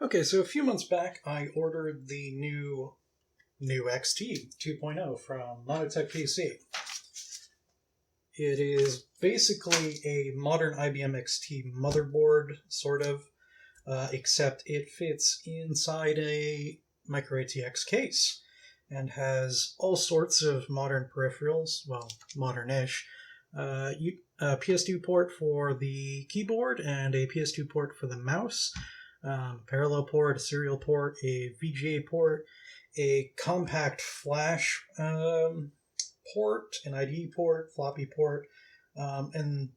Okay, so a few months back, I ordered the new NuXT 2.0 from Monotech PC. It is basically a modern IBM XT motherboard, sort of, except it fits inside a micro ATX case and has all sorts of modern peripherals, well, modern-ish. A PS2 port for the keyboard and a PS2 port for the mouse. Parallel port, a serial port, a VGA port, a compact flash port, an IDE port, floppy port, and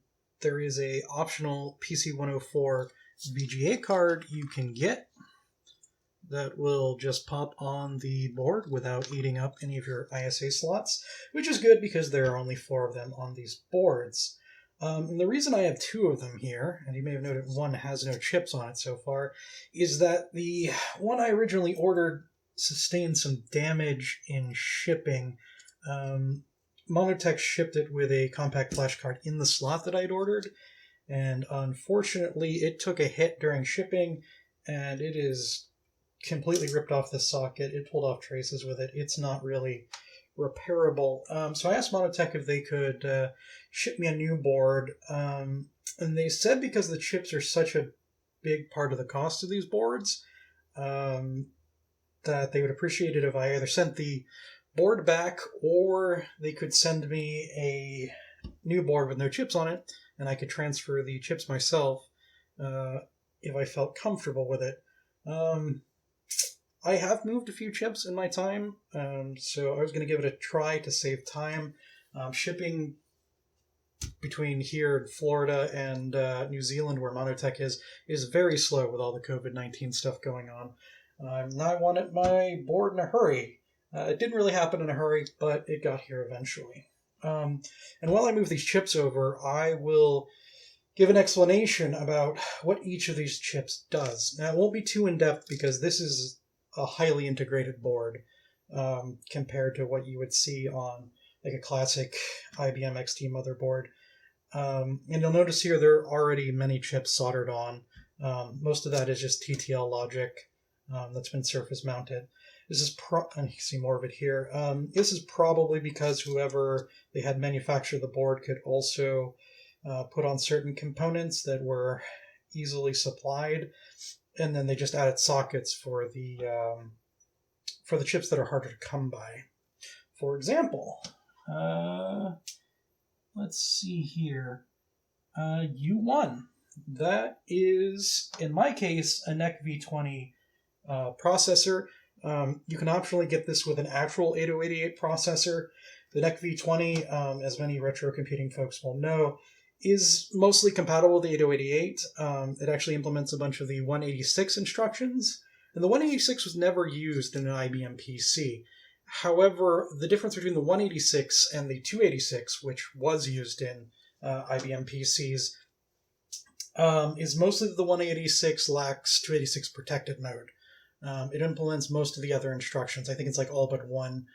there is a optional PC 104 VGA card you can get that will just pop on the board without eating up any of your ISA slots, which is good because there are only 4 of them on these boards. And the reason I have 2 of them here, and you may have noted one has no chips on it so far, is that the one I originally ordered sustained some damage in shipping. Monotech shipped it with a compact flash card in the slot that I'd ordered, and unfortunately it took a hit during shipping, and it is completely ripped off the socket. It pulled off traces with it. It's not really repairable. So I asked Monotech if they could ship me a new board, and they said because the chips are such a big part of the cost of these boards, that they would appreciate it if I either sent the board back or they could send me a new board with no chips on it, and I could transfer the chips myself if I felt comfortable with it. I have moved a few chips in my time, so I was going to give it a try to save time. Shipping between here in Florida and New Zealand, where Monotech is very slow with all the COVID-19 stuff going on. And I wanted my board in a hurry. It didn't really happen in a hurry, but it got here eventually. And while I move these chips over, I will give an explanation about what each of these chips does. Now, it won't be too in-depth because this is a highly integrated board compared to what you would see on like a classic IBM XT motherboard. And you'll notice here there are already many chips soldered on. Most of that is just TTL logic that's been surface mounted. This is and you can see more of it here. This is probably because whoever they had manufacture the board could also put on certain components that were easily supplied, and then they just added sockets for the chips that are harder to come by. For example, let's see here, U1. That is, in my case, a NEC V20 processor. You can optionally get this with an actual 8088 processor. The NEC V20, as many retro computing folks will know, is mostly compatible with the 8088. It actually implements a bunch of the 186 instructions, and the 186 was never used in an IBM PC. However, the difference between the 186 and the 286, which was used in IBM PCs, is mostly that the 186 lacks 286 protected mode. It implements most of the other instructions. I think it's like all but one.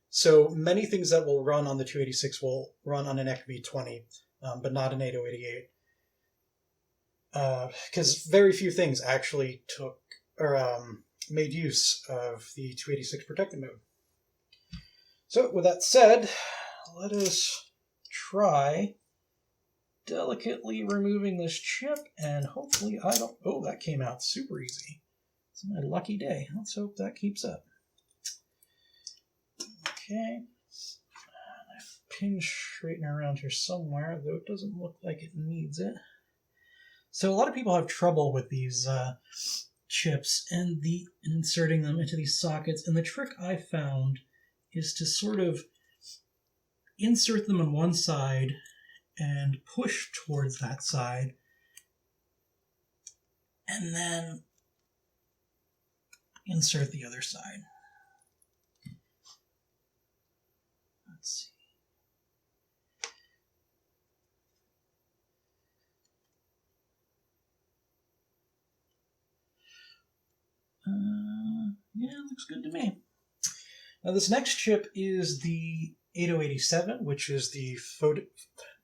So many things that will run on the 286 will run on an NEC V20, but not an 8088. Because very few things actually took or made use of the 286 protected mode. So with that said, let us try delicately removing this chip, and hopefully I don't... Oh, that came out super easy. It's my lucky day. Let's hope that keeps up. Okay. I have a pin straightener around here somewhere, though it doesn't look like it needs it. So a lot of people have trouble with these chips and inserting them into these sockets, and the trick I found is to sort of insert them on one side and push towards that side, and then insert the other side. Let's see. Yeah, looks good to me. Now this next chip is the 8087, which is the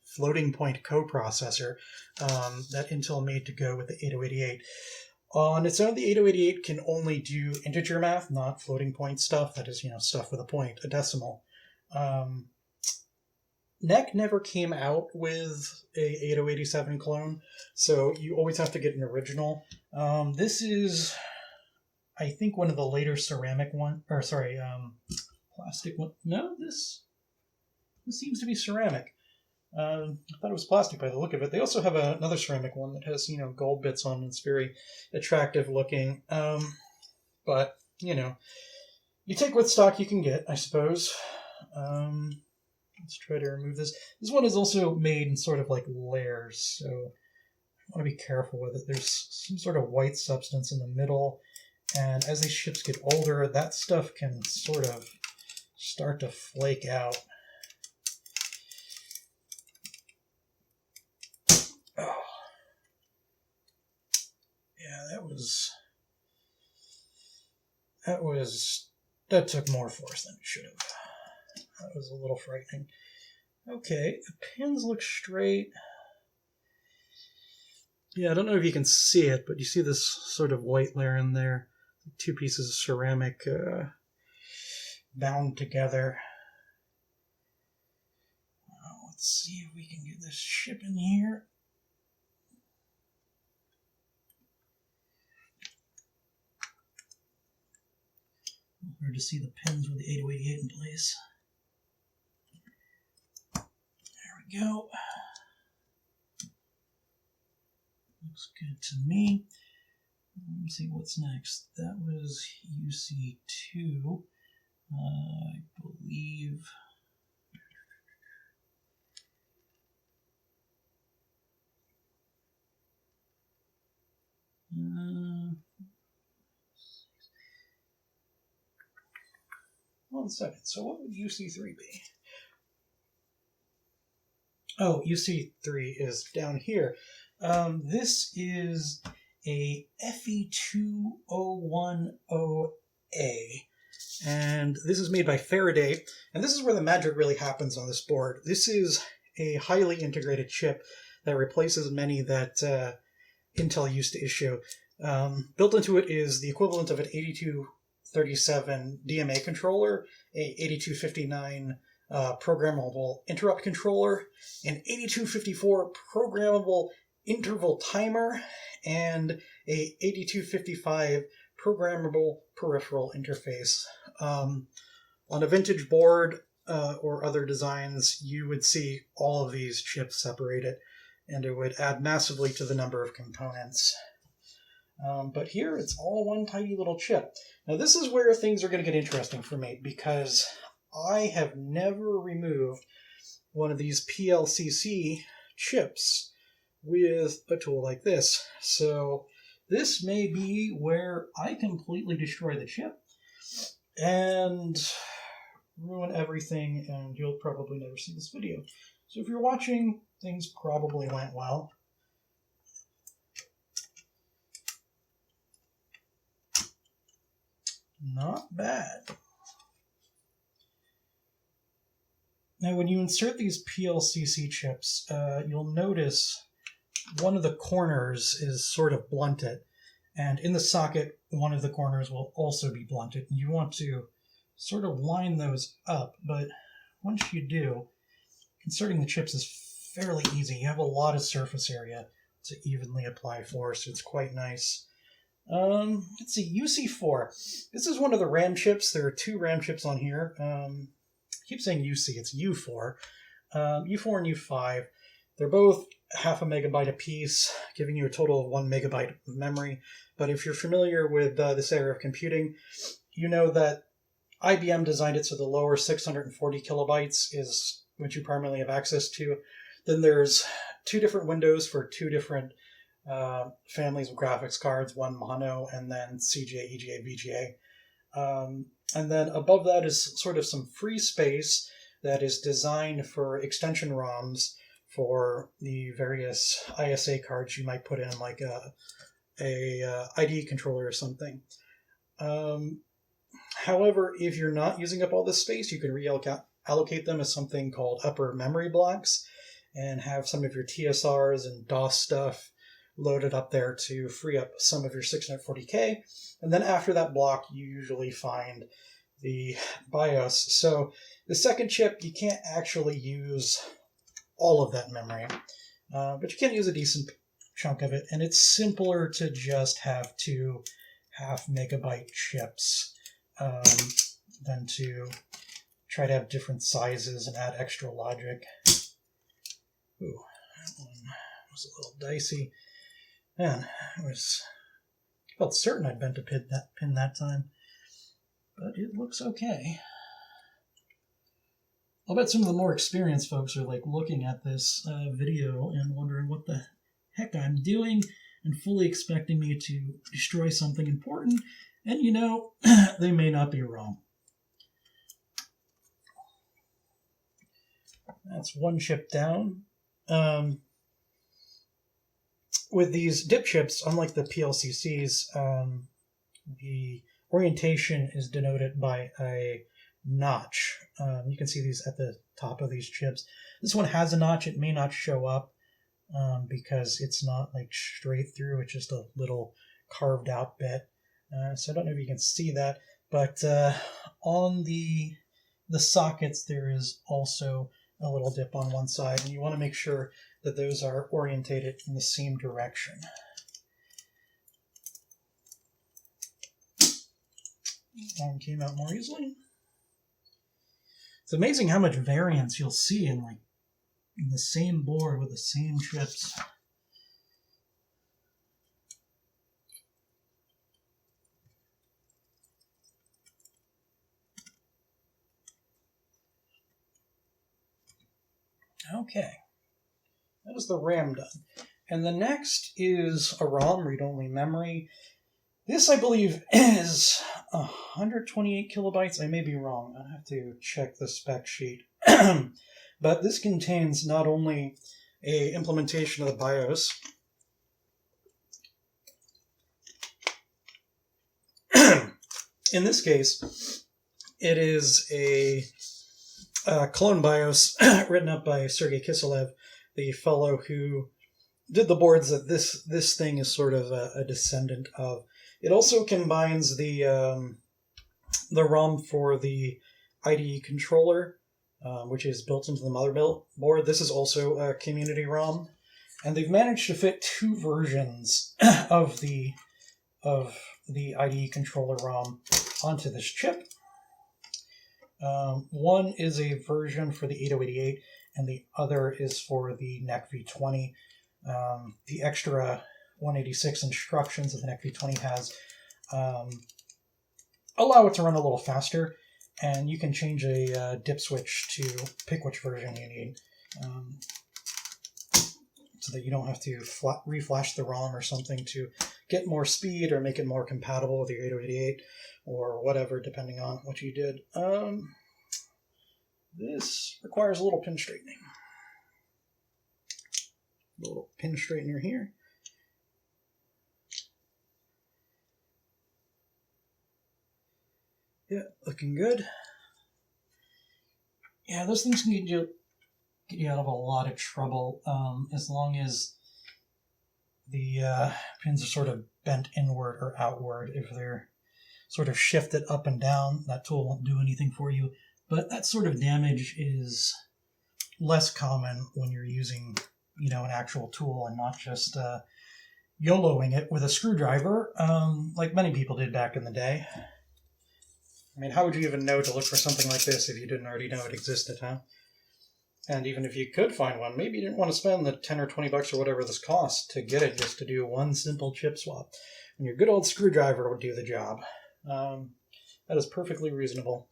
floating point coprocessor that Intel made to go with the 8088. On its own, the 8088 can only do integer math, not floating point stuff. That is, stuff with a point, a decimal. NEC never came out with a 8087 clone, so you always have to get an original. This is, I think, one of the later ceramic one, or sorry, plastic one. No, this seems to be ceramic. I thought it was plastic by the look of it. They also have another ceramic one that has, gold bits on it. It's very attractive looking. But, you take what stock you can get, I suppose. Let's try to remove this. This one is also made in sort of like layers, so I want to be careful with it. There's some sort of white substance in the middle, and as these chips get older, that stuff can sort of start to flake out. Oh. Yeah, that took more force than it should have. That was a little frightening. Okay, the pins look straight. Yeah, I don't know if you can see it, but you see this sort of white layer in there. Two pieces of ceramic bound together. Let's see if we can get this chip in here. Hard to see the pins with the 8088 in place. There we go. Looks good to me. Let's see what's next. That was UC2, I believe. One second. So what would UC3 be? Oh, UC3 is down here. This is a v2.0, and this is made by Faraday, and this is where the magic really happens on this board. This is a highly integrated chip that replaces many that Intel used to issue. Built into it is the equivalent of an 8237 DMA controller, a 8259 programmable interrupt controller, an 8254 programmable interval timer, and a 8255 programmable peripheral interface. On a vintage board or other designs, you would see all of these chips separated, and it would add massively to the number of components. But here, it's all one tiny little chip. Now, this is where things are going to get interesting for me, because I have never removed one of these PLCC chips with a tool like this. So this may be where I completely destroy the chip and ruin everything, and you'll probably never see this video. So if you're watching, things probably went well. Not bad. Now, when you insert these PLCC chips, you'll notice one of the corners is sort of blunted, and in the socket, one of the corners will also be blunted. You want to sort of line those up, but once you do, inserting the chips is fairly easy. You have a lot of surface area to evenly apply force. It's quite nice. Let's see, UC4. This is one of the RAM chips. There are two RAM chips on here. I keep saying UC, it's U4. U4 and U5. They're both half a megabyte apiece, giving you a total of 1 megabyte of memory. But if you're familiar with this area of computing, you know that IBM designed it so the lower 640 kilobytes is what you primarily have access to. Then there's two different windows for two different families of graphics cards, one mono and then CGA, EGA, VGA. And then above that is sort of some free space that is designed for extension ROMs for the various ISA cards you might put in, like a IDE controller or something. However, if you're not using up all this space, you can reallocate them as something called upper memory blocks and have some of your TSRs and DOS stuff load it up there to free up some of your 640K. And then after that block, you usually find the BIOS. So the second chip, you can't actually use all of that memory, but you can use a decent chunk of it. And it's simpler to just have two 0.5 megabyte chips than to try to have different sizes and add extra logic. Ooh, that one was a little dicey. Man, I felt certain I'd bent a pin that time, but it looks okay. I'll bet some of the more experienced folks are like looking at this video and wondering what the heck I'm doing and fully expecting me to destroy something important, and you know, they may not be wrong. That's one chip down. With these dip chips, unlike the PLCCs, the orientation is denoted by a notch. You can see these at the top of these chips. This one has a notch. It may not show up because it's not like straight through. It's just a little carved out bit. So I don't know if you can see that, but on the sockets there is also a little dip on one side, and you want to make sure that those are orientated in the same direction. One came out more easily. It's amazing how much variance you'll see in the same board with the same chips. Okay, that is the RAM done. And the next is a ROM, read-only memory. This, I believe, is 128 kilobytes. I may be wrong. I have to check the spec sheet. But this contains not only an implementation of the BIOS, in this case, it is a clone BIOS written up by Sergei Kiselev, the fellow who did the boards that this thing is sort of a descendant of. It also combines the ROM for the IDE controller, which is built into the motherboard. This is also a community ROM, and they've managed to fit two versions of the IDE controller ROM onto this chip. One is a version for the 8088, and the other is for the NEC v2.0. The extra 186 instructions that the NEC v2.0 has allow it to run a little faster, and you can change a dip switch to pick which version you need, so that you don't have to reflash the ROM or something to get more speed or make it more compatible with your 8088 or whatever, depending on what you did. This requires a little pin straightening. A little pin straightener here. Yeah, looking good. Yeah, those things can get you out of a lot of trouble as long as the pins are sort of bent inward or outward. If they're sort of shifted up and down, that tool won't do anything for you. But that sort of damage is less common when you're using, you know, an actual tool and not just YOLOing it with a screwdriver, like many people did back in the day. I mean, how would you even know to look for something like this if you didn't already know it existed, huh? And even if you could find one, maybe you didn't want to spend the 10 or 20 bucks or whatever this costs to get it just to do one simple chip swap. And your good old screwdriver would do the job. That is perfectly reasonable,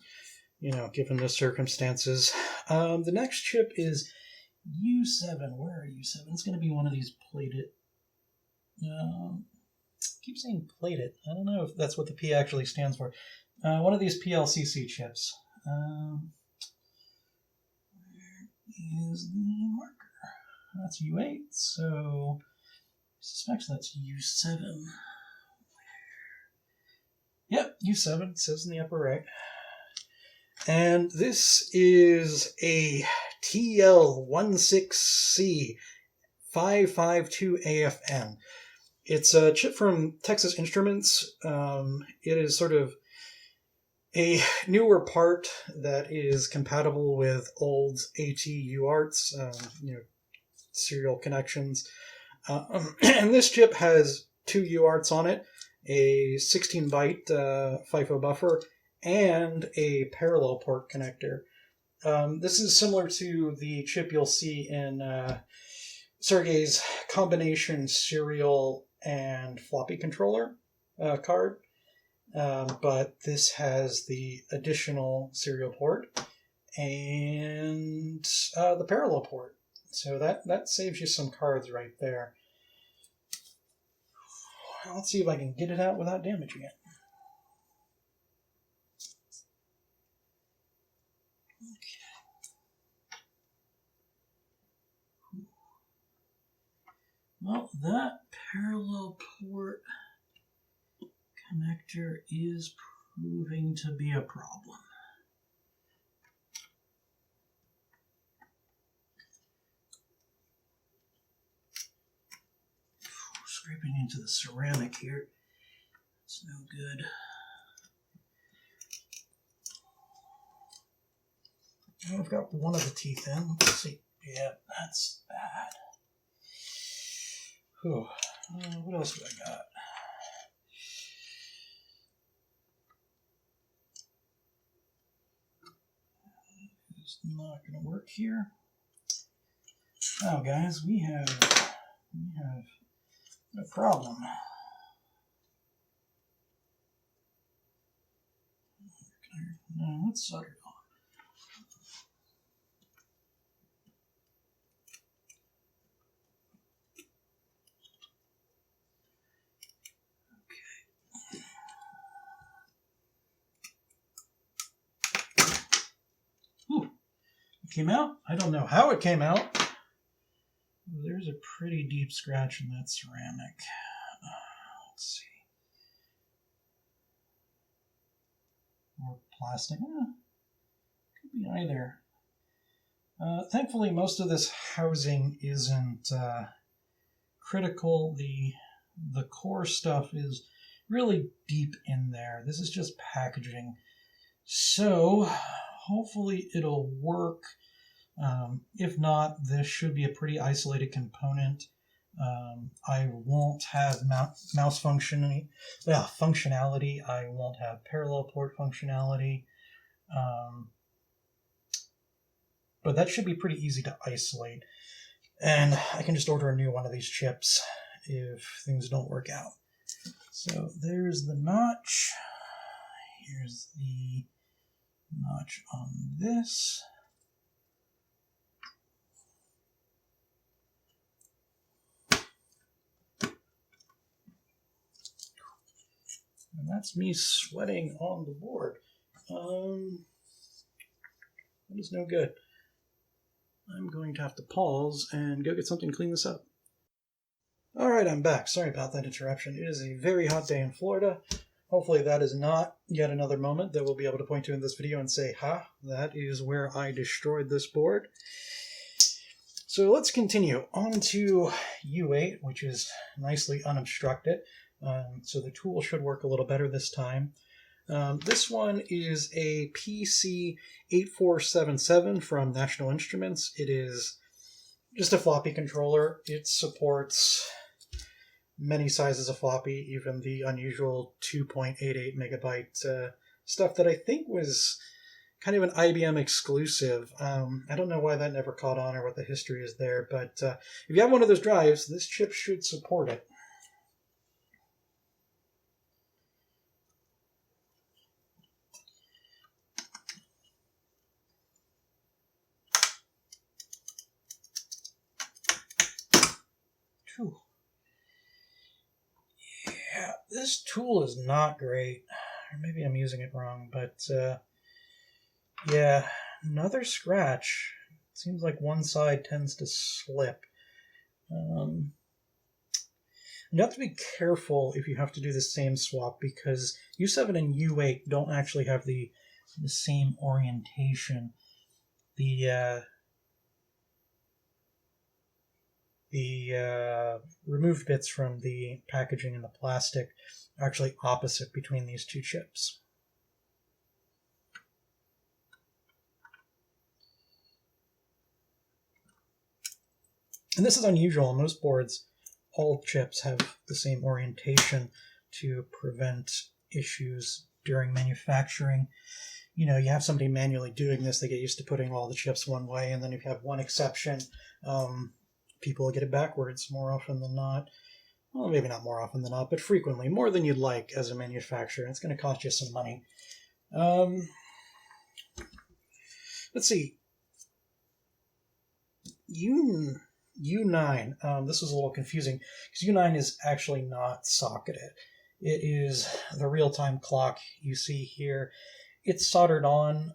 you know, given the circumstances. The next chip is U7. Where are U7? It's going to be one of these plated. I keep saying plated. I don't know if that's what the P actually stands for. One of these PLCC chips. Where is the marker? That's U8, so I suspect that's U7. Yep, U7, it says in the upper right. And this is a TL16C v2.0 It's a chip from Texas Instruments. It is sort of a newer part that is compatible with old AT UARTs, serial connections. And this chip has two UARTs on it, a 16-byte FIFO buffer, and a parallel port connector. This is similar to the chip you'll see in Sergey's combination serial and floppy controller card. But this has the additional serial port and the parallel port. So that saves you some cards right there. Let's see if I can get it out without damaging it. Okay. Well, that parallel port connector is proving to be a problem. Scraping into the ceramic here. It's no good. I've got one of the teeth in. Let's see. Yeah, that's bad. Whew. What else do I got? It's not going to work here. Oh, guys, we have a problem. Now, let's solder it on. Whew. It came out. I don't know how it came out. There's a pretty deep scratch in that ceramic. Let's see. Or plastic. Could be either. Thankfully, most of this housing isn't critical. The core stuff is really deep in there. This is just packaging. So, hopefully it'll work. If not, this should be a pretty isolated component. I won't have mouse functionality. I won't have parallel port functionality. But that should be pretty easy to isolate. And I can just order a new one of these chips if things don't work out. So there's the notch. Here's the notch on this. And that's me sweating on the board. That is no good. I'm going to have to pause and go get something to clean this up. Alright, I'm back. Sorry about that interruption. It is a very hot day in Florida. Hopefully that is not yet another moment that we'll be able to point to in this video and say, ha, that is where I destroyed this board. So let's continue on to U8, which is nicely unobstructed. So the tool should work a little better this time. This one is a PC8477 from National Instruments. It is just a floppy controller. It supports many sizes of floppy, even the unusual 2.88 megabyte stuff that I think was kind of an IBM exclusive. I don't know why that never caught on or what the history is there, but if you have one of those drives, this chip should support it. Yeah, this tool is not great. Or maybe I'm using it wrong, but yeah, another scratch. It seems like one side tends to slip. You have to be careful if you have to do the same swap, because U7 and U8 don't actually have the same orientation. The the removed bits from the packaging and the plastic are actually opposite between these two chips. And this is unusual. Most boards, all chips have the same orientation to prevent issues during manufacturing. You know, you have somebody manually doing this, they get used to putting all the chips one way, and then if you have one exception, people will get it backwards more often than not. Well, maybe not more often than not, but frequently, more than you'd like as a manufacturer. It's going to cost you some money. Let's see. U9. This was a little confusing because U9 is actually not socketed. It is the real-time clock you see here. It's soldered on.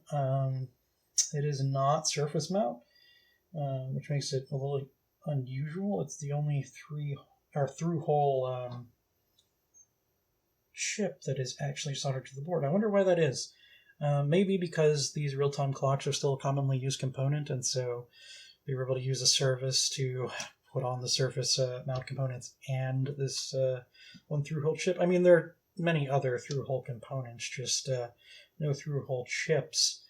It is not surface mount, which makes it a little unusual. It's the only through-hole chip that is actually soldered to the board. I wonder why that is. Maybe because these real-time clocks are still a commonly used component, and so they were able to use a service to put on the surface mount components and this one through-hole chip. I mean, there are many other through-hole components, just no through-hole chips.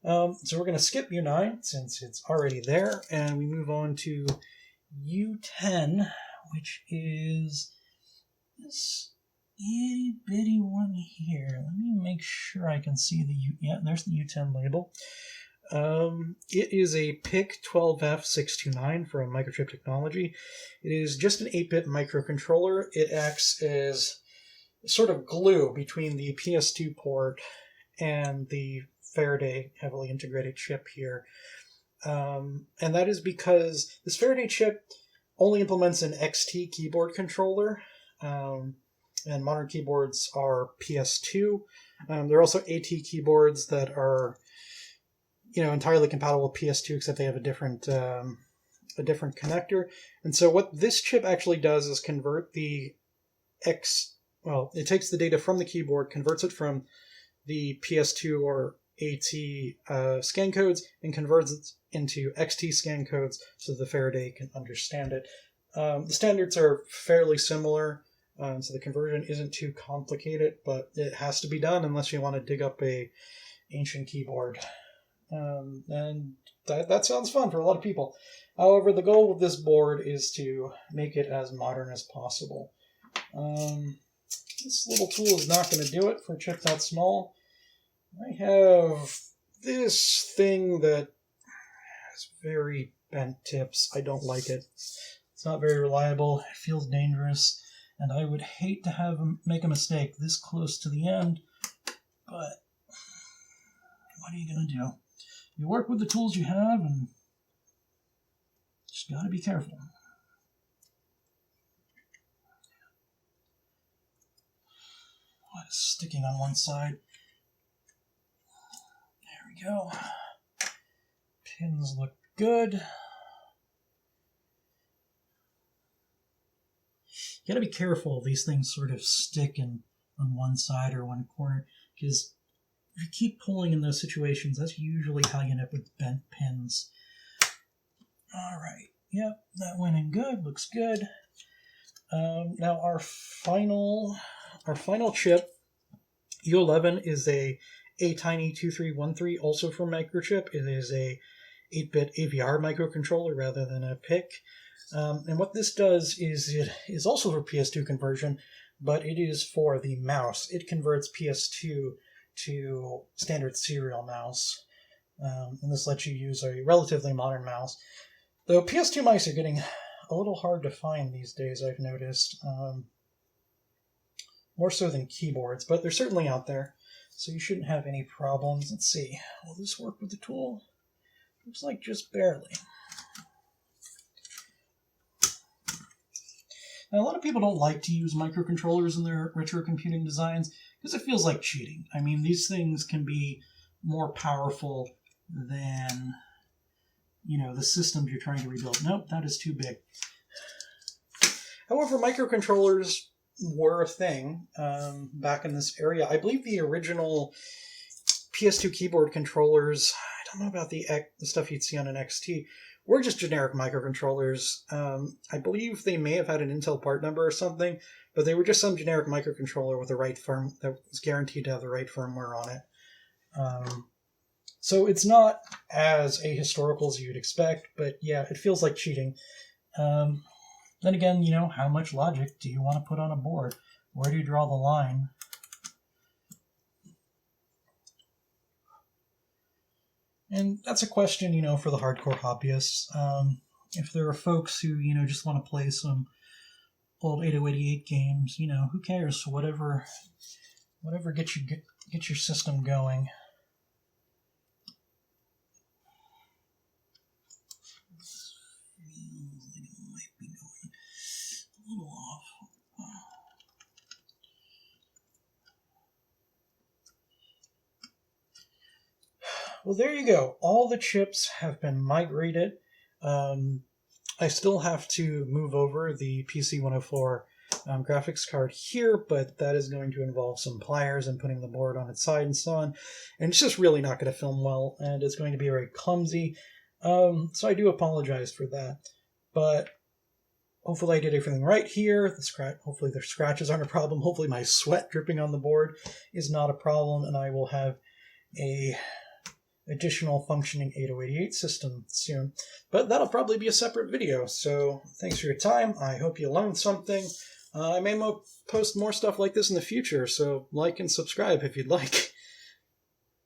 So we're going to skip U9 since it's already there, and we move on to U10, which is this itty-bitty one here. Let me make sure I can see the yeah, there's the U10 label. It is a PIC 12F629 from Microchip Technology. It is just an 8-bit microcontroller. It acts as sort of glue between the PS2 port and the Faraday heavily integrated chip here. And that is because this Faraday chip only implements an XT keyboard controller, and modern keyboards are PS2. There are also AT keyboards that are, you know, entirely compatible with PS2, except they have a different connector. And so what this chip actually does is convert it takes the data from the keyboard, converts it from the PS2 or AT scan codes, and converts it into XT scan codes so the Faraday can understand it. The standards are fairly similar, so the conversion isn't too complicated, but it has to be done unless you want to dig up a ancient keyboard. And that sounds fun for a lot of people. However, the goal with this board is to make it as modern as possible. This little tool is not going to do it for a chip that small. I have this thing that has very bent tips. I don't like it. It's not very reliable. It feels dangerous, and I would hate to make a mistake this close to the end, but what are you going to do? You work with the tools you have, and just got to be careful. What is sticking on one side? There we go. Pins look good. You got to be careful. These things sort of stick on one side or one corner, because if you keep pulling in those situations, that's usually how you end up with bent pins. All right. Yep, that went in good. Looks good. Now our final chip, U11, is a Tiny 2313, also from Microchip. It is a 8-bit AVR microcontroller rather than a PIC. And what this does is it is also for PS2 conversion, but it is for the mouse. It converts PS2 to standard serial mouse, and this lets you use a relatively modern mouse. Though PS2 mice are getting a little hard to find these days, I've noticed, more so than keyboards, but they're certainly out there, so you shouldn't have any problems. Let's see, will this work with the tool? Looks like just barely. Now, a lot of people don't like to use microcontrollers in their retro computing designs because it feels like cheating. I mean, these things can be more powerful than, you know, the systems you're trying to rebuild. Nope, that is too big. However, microcontrollers were a thing back in this area. I believe the original PS2 keyboard controllers, I don't know about the stuff you'd see on an XT, were just generic microcontrollers. I believe they may have had an Intel part number or something, but they were just some generic microcontroller with the right that was guaranteed to have the right firmware on it. So it's not as ahistorical as you'd expect, but yeah, it feels like cheating. Then again, how much logic do you want to put on a board? Where do you draw the line? And that's a question, for the hardcore hobbyists. If there are folks who, just want to play some old 8088 games, who cares? Whatever gets your system going. This feels like it might be going a little off. Well, there you go. All the chips have been migrated. I still have to move over the PC 104 graphics card here, but that is going to involve some pliers and putting the board on its side and so on. And it's just really not going to film well, and it's going to be very clumsy. So I do apologize for that. But hopefully I did everything right here. Hopefully the scratches aren't a problem. Hopefully my sweat dripping on the board is not a problem, and I will have a additional functioning 8088 system soon. But that'll probably be a separate video, so thanks for your time. I hope you learned something. I may post more stuff like this in the future, so like and subscribe if you'd like.